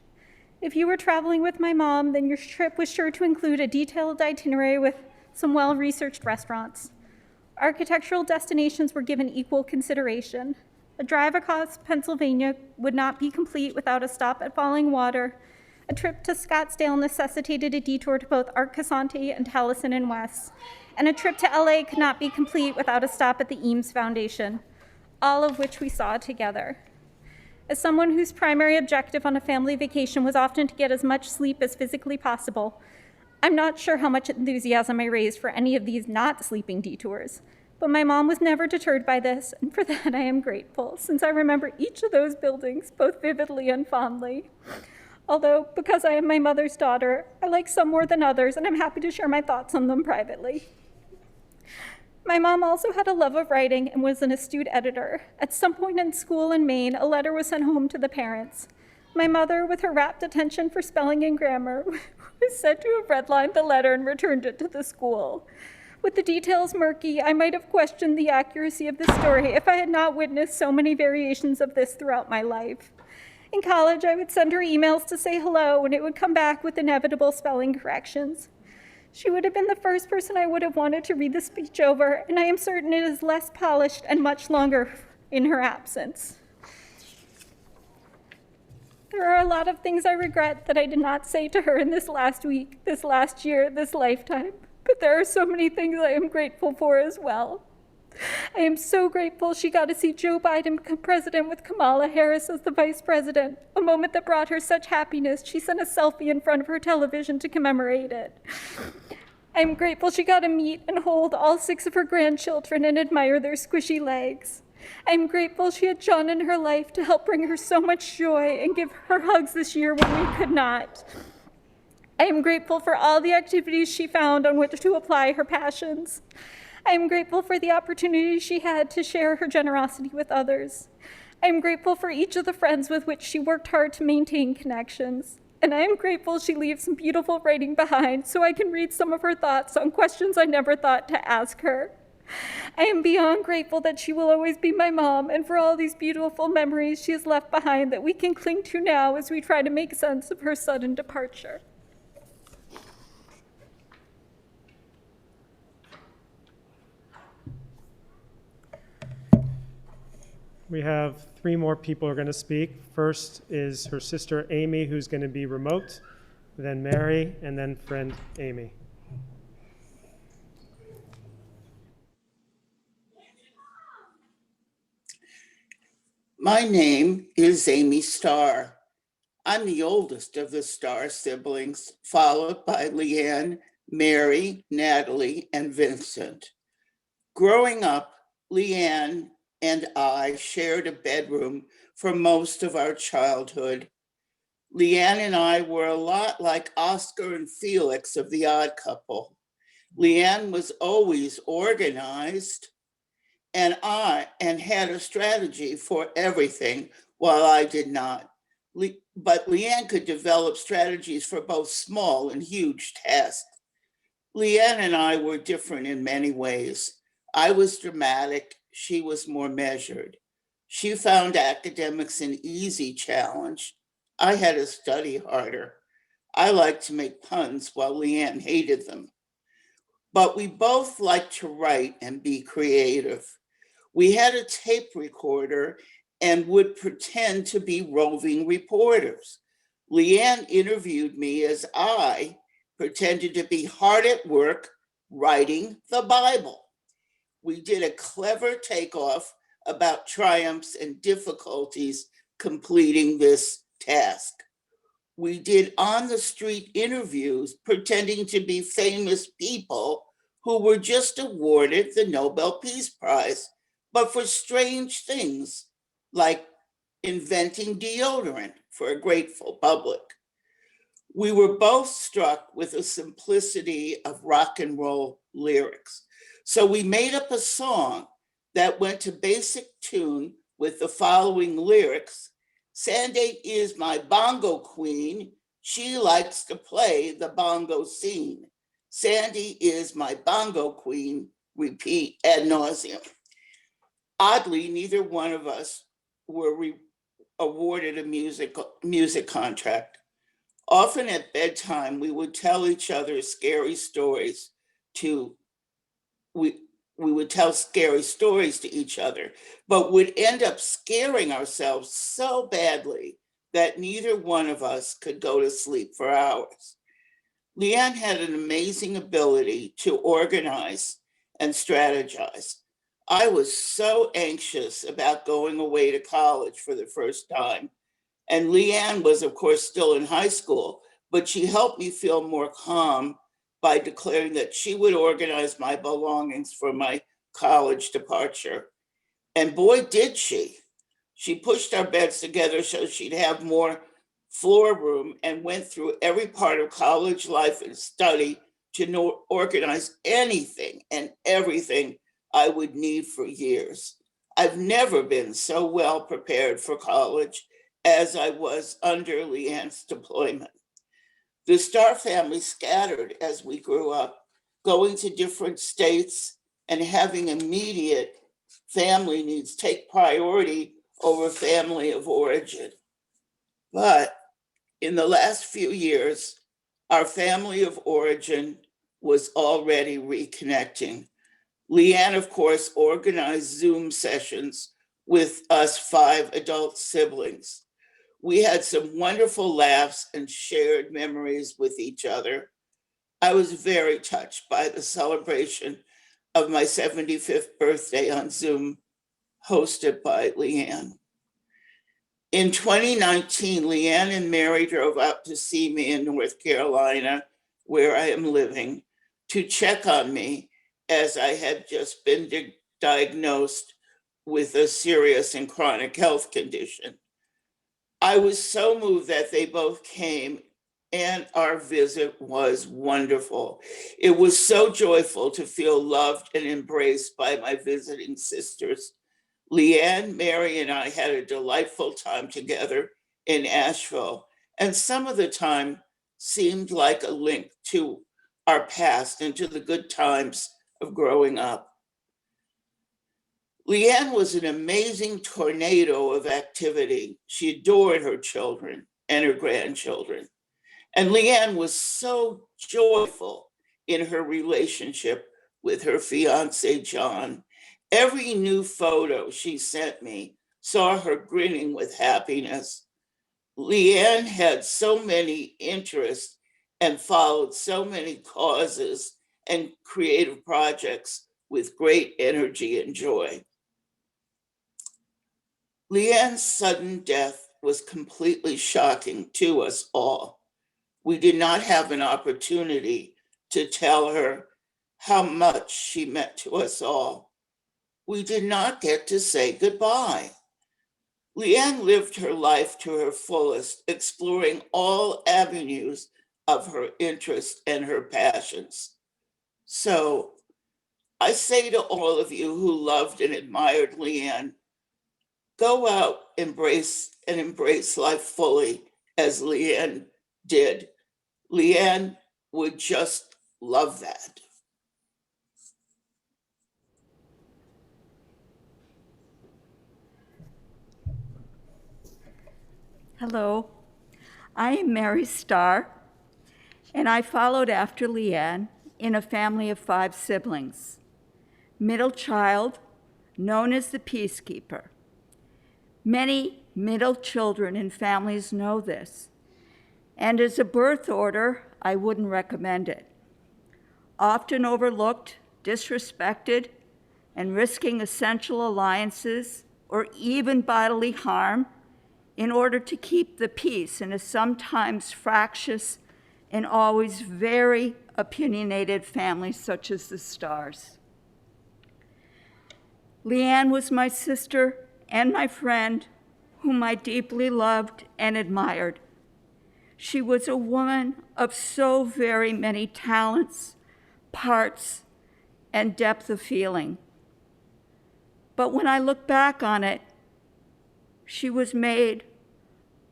If you were traveling with my mom, then your trip was sure to include a detailed itinerary with some well-researched restaurants. Architectural destinations were given equal consideration. A drive across Pennsylvania would not be complete without a stop at Falling Water. A trip to Scottsdale necessitated a detour to both Art Casante and Taliesin and West. And a trip to LA could not be complete without a stop at the Eames Foundation, all of which we saw together. As someone whose primary objective on a family vacation was often to get as much sleep as physically possible, I'm not sure how much enthusiasm I raised for any of these not sleeping detours. But my mom was never deterred by this, and for that I am grateful, since I remember each of those buildings both vividly and fondly. Although, because I am my mother's daughter, I like some more than others, and I'm happy to share my thoughts on them privately. My mom also had a love of writing and was an astute editor. At some point in school in Maine, a letter was sent home to the parents. My mother, with her rapt attention for spelling and grammar, was said to have redlined the letter and returned it to the school. With the details murky, I might have questioned the accuracy of the story if I had not witnessed so many variations of this throughout my life. In college, I would send her emails to say hello, and it would come back with inevitable spelling corrections. She would have been the first person I would have wanted to read the speech over, and I am certain it is less polished and much longer in her absence. There are a lot of things I regret that I did not say to her in this last week, this last year, this lifetime, but there are so many things I am grateful for as well. I am so grateful she got to see Joe Biden become president with Kamala Harris as the vice president, a moment that brought her such happiness she sent a selfie in front of her television to commemorate it. I am grateful she got to meet and hold all 6 of her grandchildren and admire their squishy legs. I am grateful she had John in her life to help bring her so much joy and give her hugs this year when we could not. I am grateful for all the activities she found on which to apply her passions. I am grateful for the opportunity she had to share her generosity with others. I am grateful for each of the friends with which she worked hard to maintain connections. And I am grateful she leaves some beautiful writing behind so I can read some of her thoughts on questions I never thought to ask her. I am beyond grateful that she will always be my mom and for all these beautiful memories she has left behind that we can cling to now as we try to make sense of her sudden departure. We have 3 more people who are going to speak. First is her sister Amy, who's going to be remote, then Mary, and then friend Amy. My name is Amy Starr. I'm the oldest of the Starr siblings, followed by Leanne, Mary, Natalie, and Vincent. Growing up, Leanne and I shared a bedroom for most of our childhood. Leanne and I were a lot like Oscar and Felix of The Odd Couple. Leanne was always organized and had a strategy for everything, while I did not. But Leanne could develop strategies for both small and huge tasks. Leanne and I were different in many ways. I was dramatic, she was more measured. She found academics an easy challenge. I had to study harder. I liked to make puns while Leanne hated them. But we both liked to write and be creative. We had a tape recorder and would pretend to be roving reporters. Leanne interviewed me as I pretended to be hard at work writing the Bible. We did a clever takeoff about triumphs and difficulties completing this task. We did on-the-street interviews pretending to be famous people who were just awarded the Nobel Peace Prize, but for strange things like inventing deodorant for a grateful public. We were both struck with the simplicity of rock and roll lyrics. So we made up a song that went to basic tune with the following lyrics. Sandy is my bongo queen. She likes to play the bongo scene. Sandy is my bongo queen. Repeat ad nauseum. Oddly, neither one of us were awarded a music contract. Often at bedtime, we would tell each other scary stories we would tell scary stories to each other, but would end up scaring ourselves so badly that neither one of us could go to sleep for hours. Leanne had an amazing ability to organize and strategize. I was so anxious about going away to college for the first time. And Leanne was, of course, still in high school, but she helped me feel more calm by declaring that she would organize my belongings for my college departure. And boy, did she. She pushed our beds together so she'd have more floor room and went through every part of college life and study to organize anything and everything I would need for years. I've never been so well prepared for college as I was under Leanne's deployment. The Starr family scattered as we grew up, going to different states and having immediate family needs take priority over family of origin. But in the last few years, our family of origin was already reconnecting. Leanne, of course, organized Zoom sessions with us 5 adult siblings. We had some wonderful laughs and shared memories with each other. I was very touched by the celebration of my 75th birthday on Zoom, hosted by Leanne. In 2019, Leanne and Mary drove out to see me in North Carolina, where I am living, to check on me as I had just been diagnosed with a serious and chronic health condition. I was so moved that they both came, and our visit was wonderful. It was so joyful to feel loved and embraced by my visiting sisters. Leanne, Mary, and I had a delightful time together in Asheville, and some of the time seemed like a link to our past and to the good times of growing up. Leanne was an amazing tornado of activity. She adored her children and her grandchildren. And Leanne was so joyful in her relationship with her fiancé, John. Every new photo she sent me saw her grinning with happiness. Leanne had so many interests and followed so many causes and creative projects with great energy and joy. Leanne's sudden death was completely shocking to us all. We did not have an opportunity to tell her how much she meant to us all. We did not get to say goodbye. Leanne lived her life to her fullest, exploring all avenues of her interests and her passions. So I say to all of you who loved and admired Leanne, go out, embrace life fully as Leanne did. Leanne would just love that. Hello, I am Mary Starr, and I followed after Leanne in a family of 5 siblings. Middle child, known as the peacekeeper. Many middle children in families know this, and as a birth order, I wouldn't recommend it. Often overlooked, disrespected, and risking essential alliances or even bodily harm in order to keep the peace in a sometimes fractious and always very opinionated family such as the Starrs. Leanne was my sister and my friend whom I deeply loved and admired. She was a woman of so very many talents, parts, and depth of feeling. But when I look back on it, she was made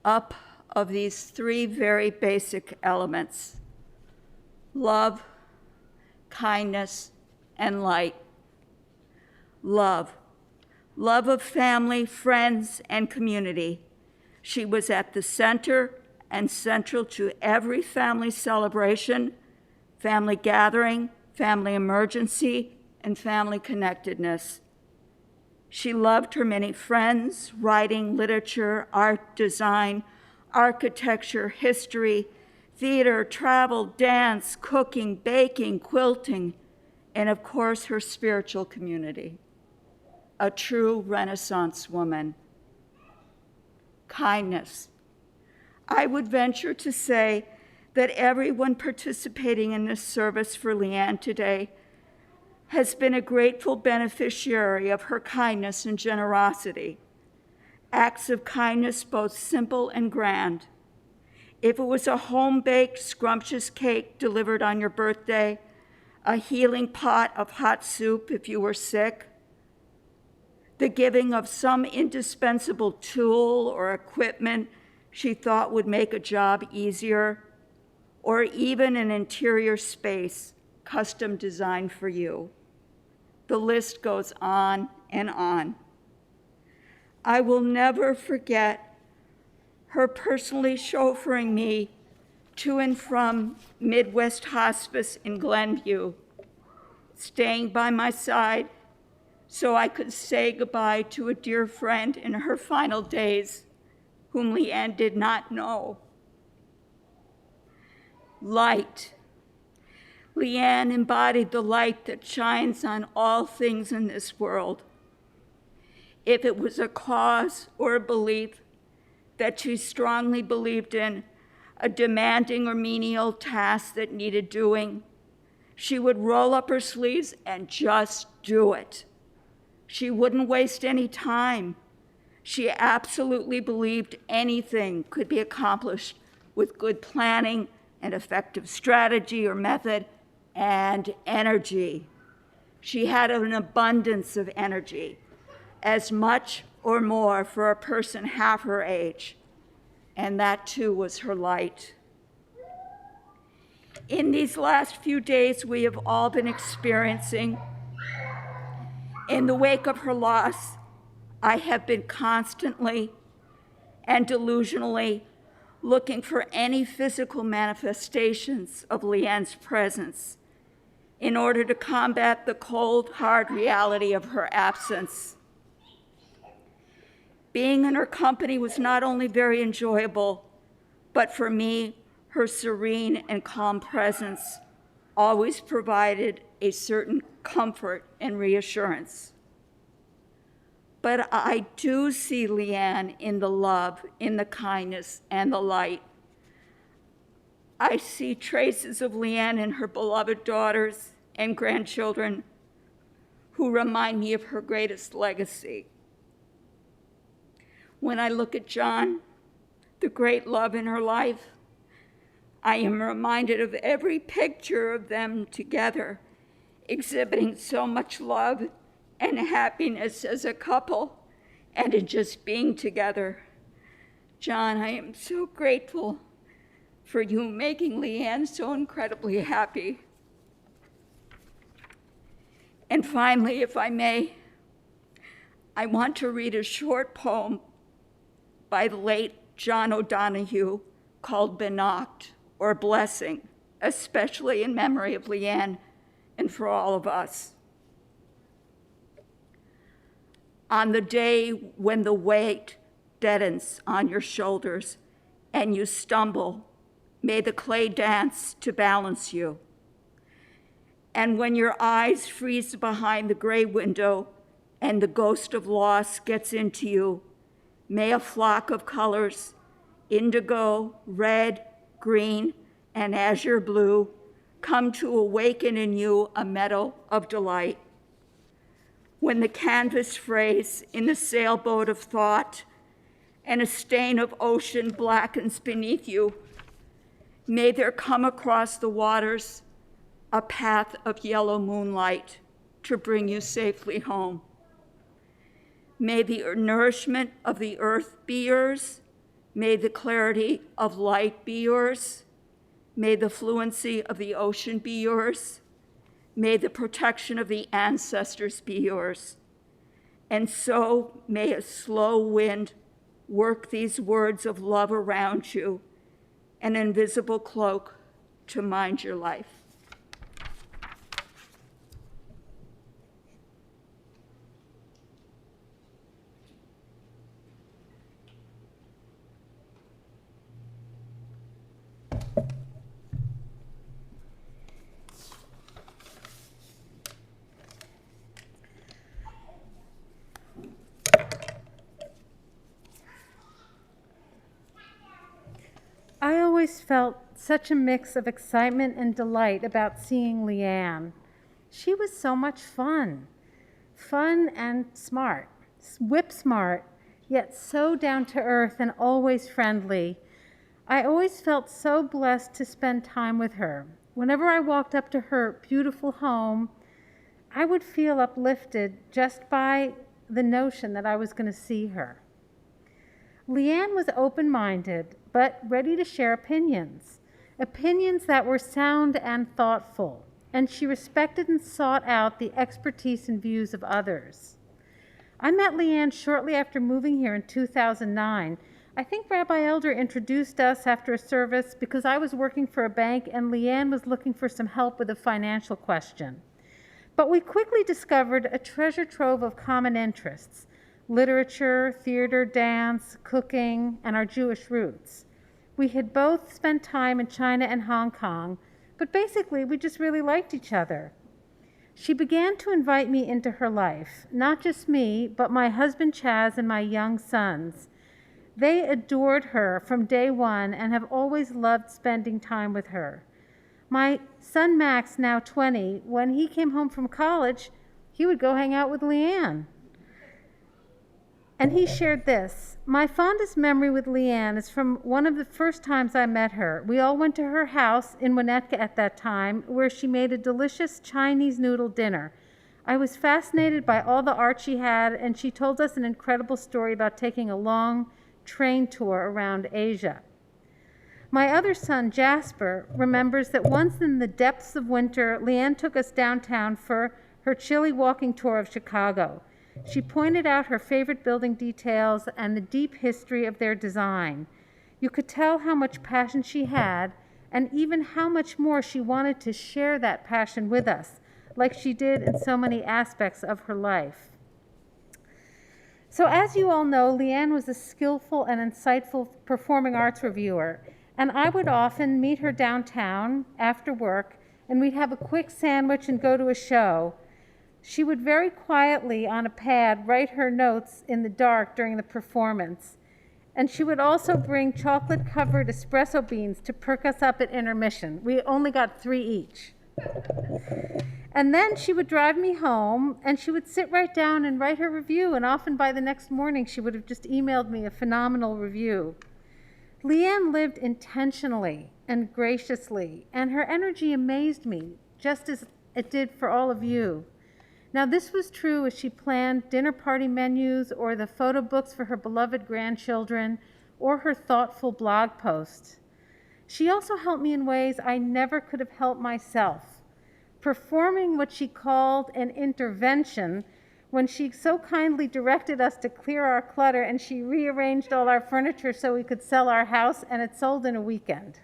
up of these 3 very basic elements: love, kindness, and light. Love. Love of family, friends, and community. She was at the center and central to every family celebration, family gathering, family emergency, and family connectedness. She loved her many friends, writing, literature, art, design, architecture, history, theater, travel, dance, cooking, baking, quilting, and of course, her spiritual community. A true Renaissance woman. Kindness. I would venture to say that everyone participating in this service for Leanne today has been a grateful beneficiary of her kindness and generosity. Acts of kindness, both simple and grand. if it was a home-baked, scrumptious cake delivered on your birthday, a healing pot of hot soup if you were sick, the giving of some indispensable tool or equipment she thought would make a job easier, or even an interior space custom designed for you. The list goes on and on. I will never forget her personally chauffeuring me to and from Midwest Hospice in Glenview, staying by my side so I could say goodbye to a dear friend in her final days, whom Leanne did not know. Light. Leanne embodied the light that shines on all things in this world. If it was a cause or a belief that she strongly believed in, a demanding or menial task that needed doing, she would roll up her sleeves and just do it. She wouldn't waste any time. She absolutely believed anything could be accomplished with good planning and effective strategy or method and energy. She had an abundance of energy, as much or more for a person half her age, and that too was her light. In these last few days we have all been experiencing, in the wake of her loss, I have been constantly and delusionally looking for any physical manifestations of Leanne's presence in order to combat the cold, hard reality of her absence. Being in her company was not only very enjoyable, but for me, her serene and calm presence always provided a certain comfort and reassurance. But I do see Leanne in the love, in the kindness, and the light. I see traces of Leanne in her beloved daughters and grandchildren who remind me of her greatest legacy. When I look at John, the great love in her life, I am reminded of every picture of them together, exhibiting so much love and happiness as a couple and in just being together. John, I am so grateful for you making Leanne so incredibly happy. And finally, if I may, I want to read a short poem by the late John O'Donohue called Beloit, or Blessing, especially in memory of Leanne and for all of us. On the day when the weight deadens on your shoulders and you stumble, may the clay dance to balance you. And when your eyes freeze behind the gray window and the ghost of loss gets into you, may a flock of colors, indigo, red, green, and azure blue, come to awaken in you a meadow of delight. When the canvas frays in the sailboat of thought and a stain of ocean blackens beneath you, may there come across the waters a path of yellow moonlight to bring you safely home. May the nourishment of the earth be yours. May the clarity of light be yours. May the fluency of the ocean be yours. May the protection of the ancestors be yours. And so may a slow wind work these words of love around you, an invisible cloak to mind your life. I always felt such a mix of excitement and delight about seeing Leanne. She was so much fun and smart, whip smart, yet so down to earth and always friendly. I always felt so blessed to spend time with her. Whenever I walked up to her beautiful home, I would feel uplifted just by the notion that I was going to see her. Leanne was open-minded, but ready to share opinions that were sound and thoughtful, and she respected and sought out the expertise and views of others. I met Leanne shortly after moving here in 2009. I think Rabbi Elder introduced us after a service because I was working for a bank and Leanne was looking for some help with a financial question. But we quickly discovered a treasure trove of common interests: literature, theater, dance, cooking, and our Jewish roots. We had both spent time in China and Hong Kong, but basically we just really liked each other. She began to invite me into her life, not just me, but my husband Chaz and my young sons. They adored her from day one and have always loved spending time with her. My son Max, now 20, when he came home from college, he would go hang out with Leanne. And he shared this: "My fondest memory with Leanne is from one of the first times I met her. We all went to her house in Winnetka at that time, where she made a delicious Chinese noodle dinner. I was fascinated by all the art she had, and she told us an incredible story about taking a long train tour around Asia. My other son, Jasper, remembers that once in the depths of winter, Leanne took us downtown for her chilly walking tour of Chicago. She pointed out her favorite building details and the deep history of their design. You could tell how much passion she had, and even how much more she wanted to share that passion with us, like she did in so many aspects of her life." So as you all know, Leanne was a skillful and insightful performing arts reviewer, and I would often meet her downtown after work, and we'd have a quick sandwich and go to a show. She would very quietly on a pad write her notes in the dark during the performance, and she would also bring chocolate-covered espresso beans to perk us up at intermission. We only got 3 each. And then she would drive me home, and she would sit right down and write her review, and often by the next morning she would have just emailed me a phenomenal review. Leanne lived intentionally and graciously, and her energy amazed me, just as it did for all of you. Now, this was true as she planned dinner party menus or the photo books for her beloved grandchildren or her thoughtful blog posts. She also helped me in ways I never could have helped myself, performing what she called an intervention when she so kindly directed us to clear our clutter, and she rearranged all our furniture so we could sell our house, and it sold in a weekend.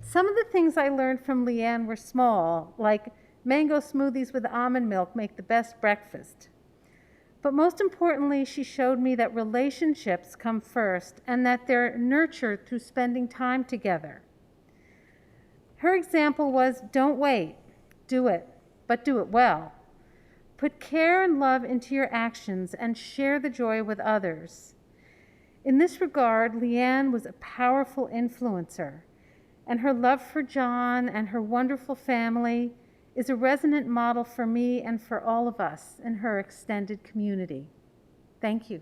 Some of the things I learned from Leanne were small, like mango smoothies with almond milk make the best breakfast. But most importantly, she showed me that relationships come first and that they're nurtured through spending time together. Her example was, don't wait, do it, but do it well. Put care and love into your actions and share the joy with others. In this regard, Leanne was a powerful influencer, and her love for John and her wonderful family is a resonant model for me and for all of us in her extended community. Thank you.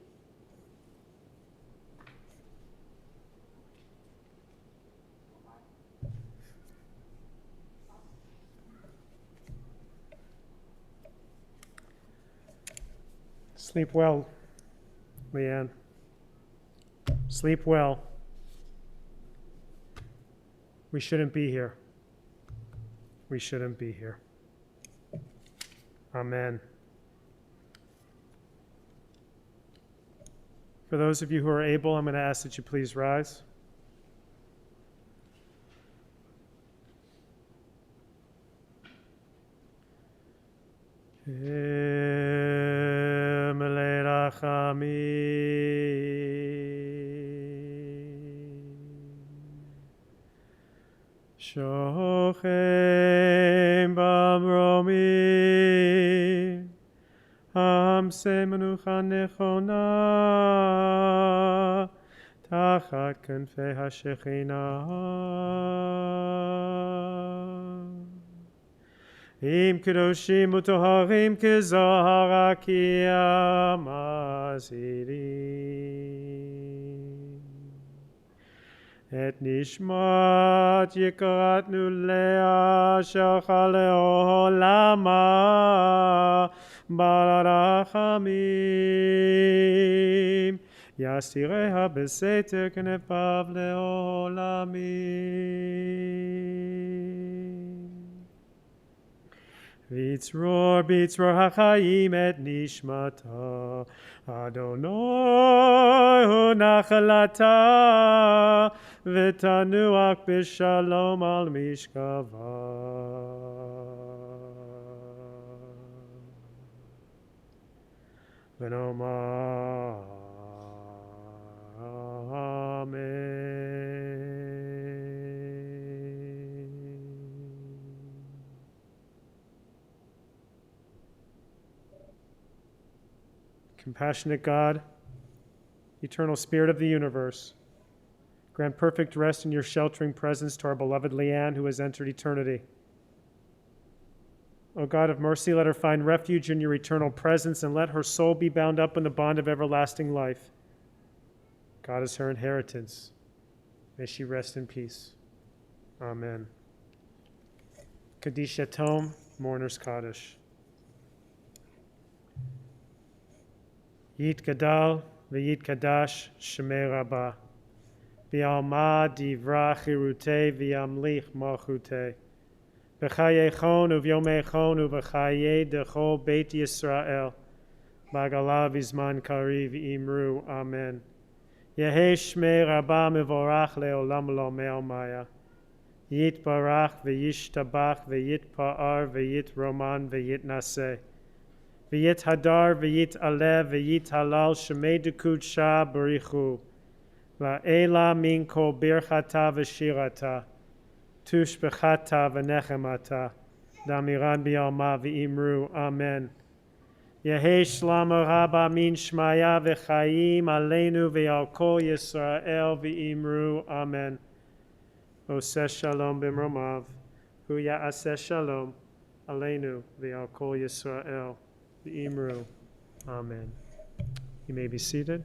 Sleep well, Leanne. Sleep well. We shouldn't be here. We shouldn't be here. Amen. For those of you who are able, I'm going to ask that you please rise. Shochem bamromi, amse menucha nechona, tachat kanfei hashechina. Im kedoshim utoharim kezahar akiyam azirim. את נשמת יקרתנו לאה שלך לעולמה ברחמים יסיריה בסתר כנפיו לעולמים ויצרור בצרור החיים את נשמתה אדוני הוא נחלתה ותנוח בשלום על משכבה ונאמר Compassionate God, eternal Spirit of the universe, grant perfect rest in your sheltering presence to our beloved Leanne, who has entered eternity. O God of mercy, let her find refuge in your eternal presence, and let her soul be bound up in the bond of everlasting life. God is her inheritance. May she rest in peace. Amen. Kaddish Yatom, Mourner's Kaddish. Yit Gadal v'yit Kadash Shemei Rabbah v'alma divra chirute v'yamlich malchute v'chayechon uvyomechon uv'chaye dechol Beit Yisrael b'agala v'zman kariv imru Amen. Yehe Shmei Rabbah mevorach leolam lo me'almaya Yit barach v'yishtabach v'yit pa'ar v'yit roman v'yit naseh V'yit hadar, v'yit alev, v'yit halal, shemei dekud shah barichu. La'ela min kol birchata v'shirata, tushbechata v'nechemata, damiran bi'alma v'imru, Amen. Yehe shlama rabba min shmaya v'chayim aleinu v'al kol Yisrael v'imru, Amen. Oseh shalom b'mromav, hu ya'aseh shalom, aleinu v'al kol Yisrael. The Imru. Amen. You may be seated.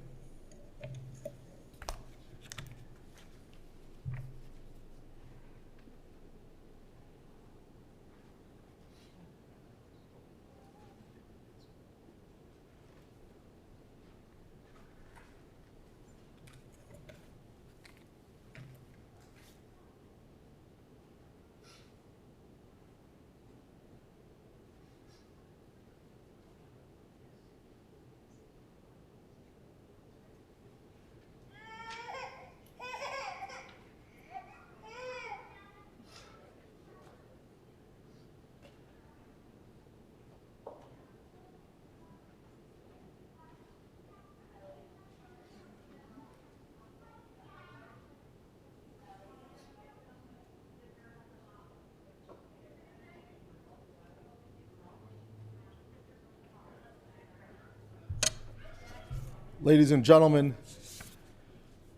Ladies and gentlemen,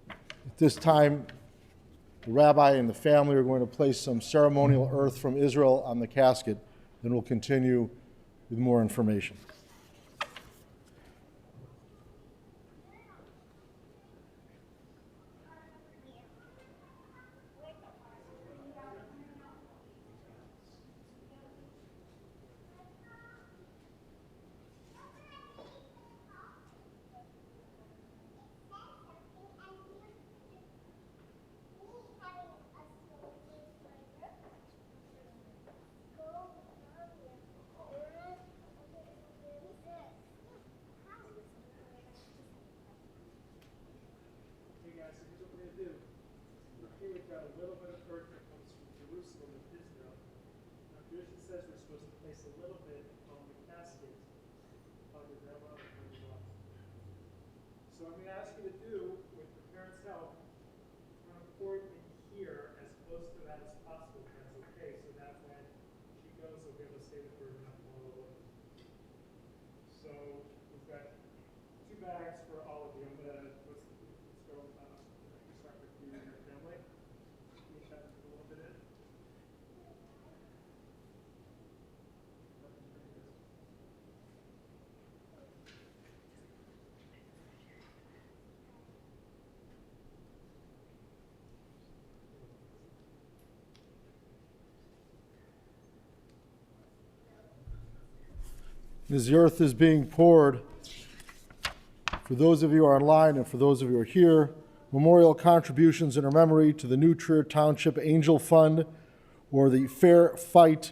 at this time, the rabbi and the family are going to place some ceremonial earth from Israel on the casket, then we'll continue with more information. As the earth is being poured, for those of you who are online and for those of you who are here, memorial contributions in her memory to the New Trier Township Angel Fund or the Fair Fight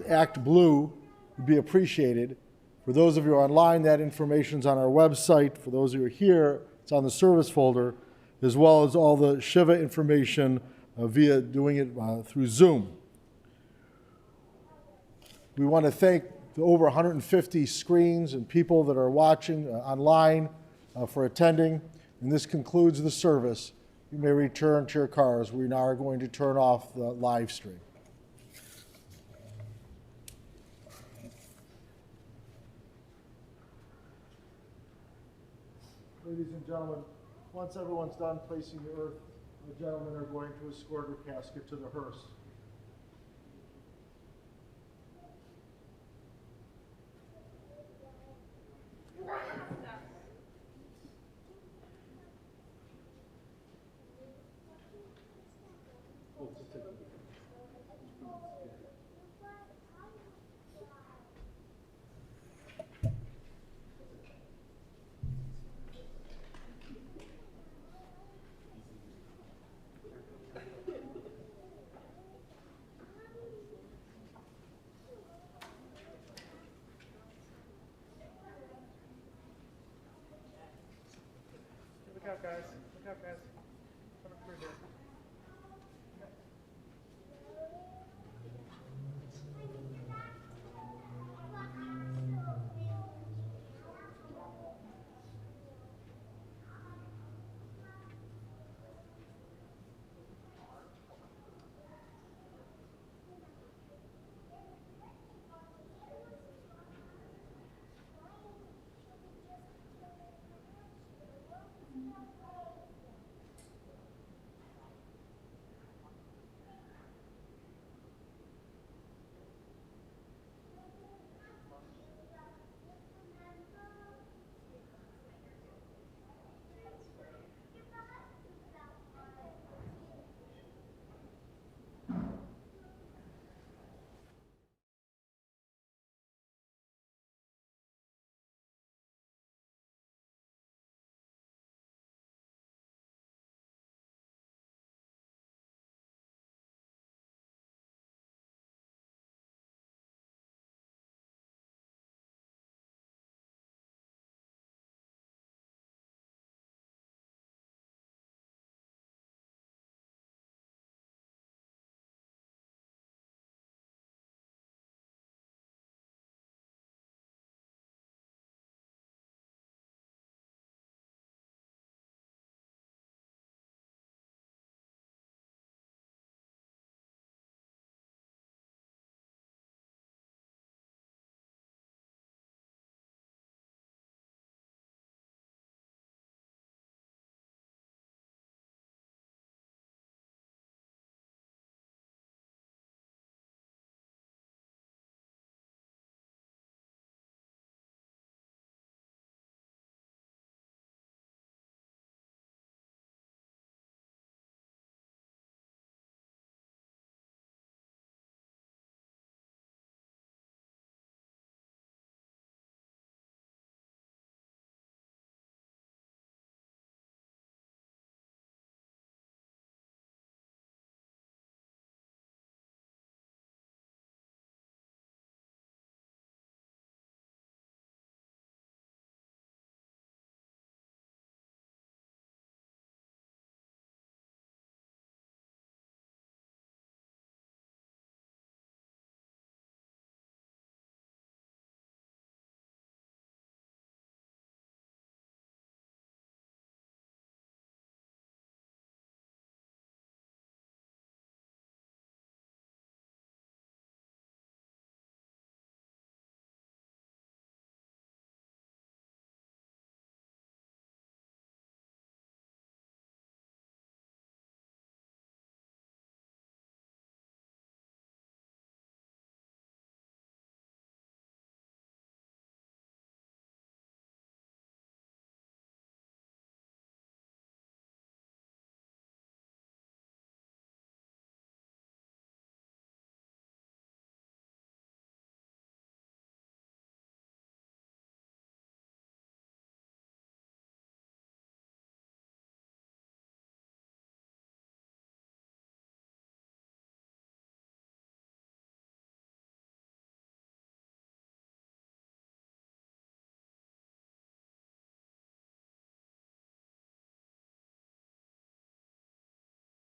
Act Blue would be appreciated. For those of you who are online, that information is on our website. For those of you who are here, it's on the service folder, as well as all the Shiva information via doing it through Zoom. We want to thank the over 150 screens and people that are watching online for attending. And this concludes the service. You may return to your cars. We now are going to turn off the live stream. Ladies and gentlemen, once everyone's done placing the earth, the gentlemen are going to escort her casket to the hearse. Look out, guys. Look out, guys. Coming through here.